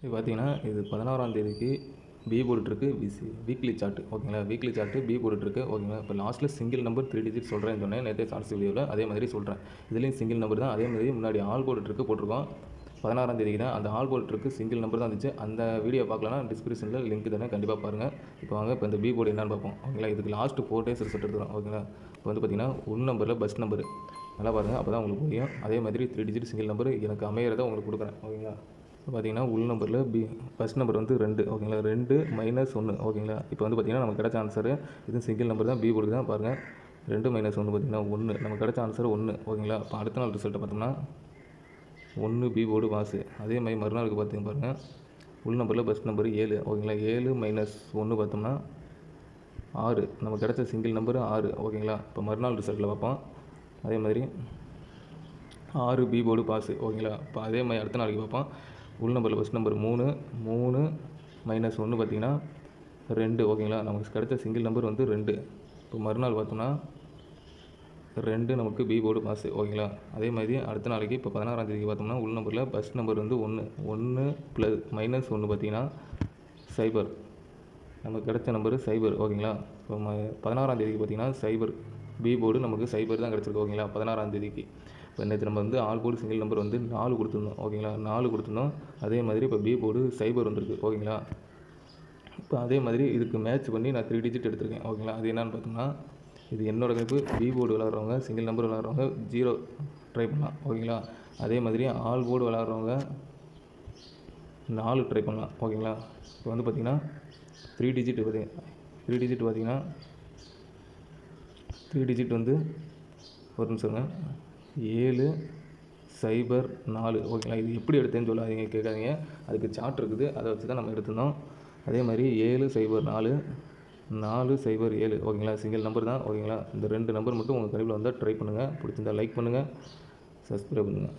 இது பார்த்தீங்கன்னா இது 16ஆம் தேதிக்கு பி போட்டுருக்கு வீக்லி சார்ட் ஓகேங்களா. வீக்லி சார்ட்டு பி போட்டுருக்கு ஓகேங்களா. இப்போ லாஸ்ட்டில் சிங்கிள் நம்பர் 3 டிஜிட் சொல்கிறேன்னு சொன்னேன் நேற்று ஷார்ட்ஸ் வீடியோவில், அதே மாதிரி சொல்கிறேன். இதுலேயும் சிங்கிள் நம்பர் தான், அதே மாதிரி முன்னாடி ஆல் போட்டுருக்கு போட்டிருக்கோம். 16ஆம் தேதிக்கு தான் அந்த ஆல் போட்டுருக்கு சிங்கிள் நம்பர் தான் இருந்துச்சு. அந்த வீடியோ பார்க்கலன்னா டிஸ்கிரிப்ஷனில் லிங்க் தானே, கண்டிப்பாக பாருங்கள். இப்போ வாங்க இப்போ இந்த பி போர்டு என்னென்னு பார்ப்போம் ஓகேங்களா. இதுக்கு லாஸ்ட் 4 டேஸ் ரிசல்ட் எடுத்துக்கிறோம் ஓகேங்களா. இப்போ வந்து பார்த்திங்கன்னா உள் நம்பரில் பஸ் நம்பர் நல்லா பாருங்கள், அப்போ தான் உங்களுக்கு புரியும். அதே மாதிரி 3 டிஜிட் சிங்கிள் நம்பர் எனக்கு அமையிறத உங்களுக்கு கொடுக்குறேன் ஓகேங்களா. இப்போ பார்த்தீங்கன்னா உள் நம்பரில் ஃபஸ்ட் நம்பர் வந்து 2 ஓகேங்களா. 2 - 1 ஓகேங்களா. இப்போ வந்து பார்த்திங்கன்னா நமக்கு கிடச்ச ஆன்சரு இது சிங்கிள் நம்பர் தான், பி போர்டு தான் பாருங்கள். 2 - 1 பார்த்திங்கன்னா 1, நமக்கு கிடச்ச ஆன்சர் 1 ஓகேங்களா. இப்போ அடுத்த நாள் ரிசல்ட்டை பார்த்தோம்னா 1 பி போர்டு பாஸு. அதே மாதிரி மறுநாளுக்கு பார்த்திங்க பாருங்கள், உள் நம்பரில் பஸ் நம்பர் 7 ஓகேங்களா. 7 - 1 பார்த்தோம்னா 6, நமக்கு கிடச்ச சிங்கிள் நம்பர் 6 ஓகேங்களா. இப்போ மறுநாள் ரிசல்ட்டில் பார்ப்போம். அதே மாதிரி 6 பி போர்டு பாஸு ஓகேங்களா. இப்போ அதே மாதிரி அடுத்த நாளைக்கு பார்ப்போம். உள் நம்பரில் ஃபஸ்ட் நம்பர் 3 - 1 பார்த்திங்கன்னா 2 ஓகேங்களா. நமக்கு கிடைச்ச சிங்கிள் நம்பர் வந்து 2. இப்போ மறுநாள் பார்த்தோம்னா 2 நமக்கு பி போர்டு பாஸு ஓகேங்களா. அதே மாதிரி அடுத்த நாளைக்கு இப்போ 16ஆம் தேதிக்கு பார்த்தோம்னா உள் நம்பரில் ஃபஸ்ட் நம்பர் வந்து 1 - 1 பார்த்திங்கன்னா 0, நமக்கு கிடைச்ச நம்பரு 0 ஓகேங்களா. இப்போ 16ஆம் தேதிக்கு பார்த்திங்கன்னா 0 பி போர்டு நமக்கு 0 தான் கிடச்சிருக்கு ஓகேங்களா. 16ஆம் தேதிக்கு இப்போ நேற்று நம்ம வந்து ஆல் போர்டு சிங்கிள் நம்பர் வந்து 4 கொடுத்துருந்தோம் ஓகேங்களா. 4 கொடுத்துருந்தோம். அதே மாதிரி இப்போ பி போர்டு 0 வந்திருக்கு ஓகேங்களா. இப்போ அதே மாதிரி இதுக்கு மேட்ச் பண்ணி நான் 3 டிஜிட் எடுத்திருக்கேன் ஓகேங்களா. அது என்னென்னு பார்த்தோம்னா இது என்னோடய கணிப்பு. பி போர்டு விளாட்றவங்க சிங்கிள் நம்பர் விளாட்றவங்க 0 ட்ரை பண்ணலாம் ஓகேங்களா. அதே மாதிரி ஆல் போர்டு விளாட்றவங்க 4 ட்ரை பண்ணலாம் ஓகேங்களா. இப்போ வந்து பார்த்திங்கன்னா 3 டிஜிட் பார்த்திங்கன்னா 3 டிஜிட் வந்து ஒரு நிமிஷங்க 7 0 4 ஓகேங்களா. இது எப்படி எடுத்தேன்னு சொல்லாதீங்க, கேட்காதீங்க. அதுக்கு சார்ட் இருக்குது, அதை வச்சு தான் நம்ம எடுத்திருந்தோம். அதே மாதிரி 7 0 4 4 0 7 ஓகேங்களா. சிங்கிள் நம்பர் தான் ஓகேங்களா. இந்த 2 நம்பர் மட்டும் உங்கள் கணிப்பில் வந்தால் ட்ரை பண்ணுங்கள். பிடிச்சிருந்தால் லைக் பண்ணுங்கள், சப்ஸ்கிரைப் பண்ணுங்கள்.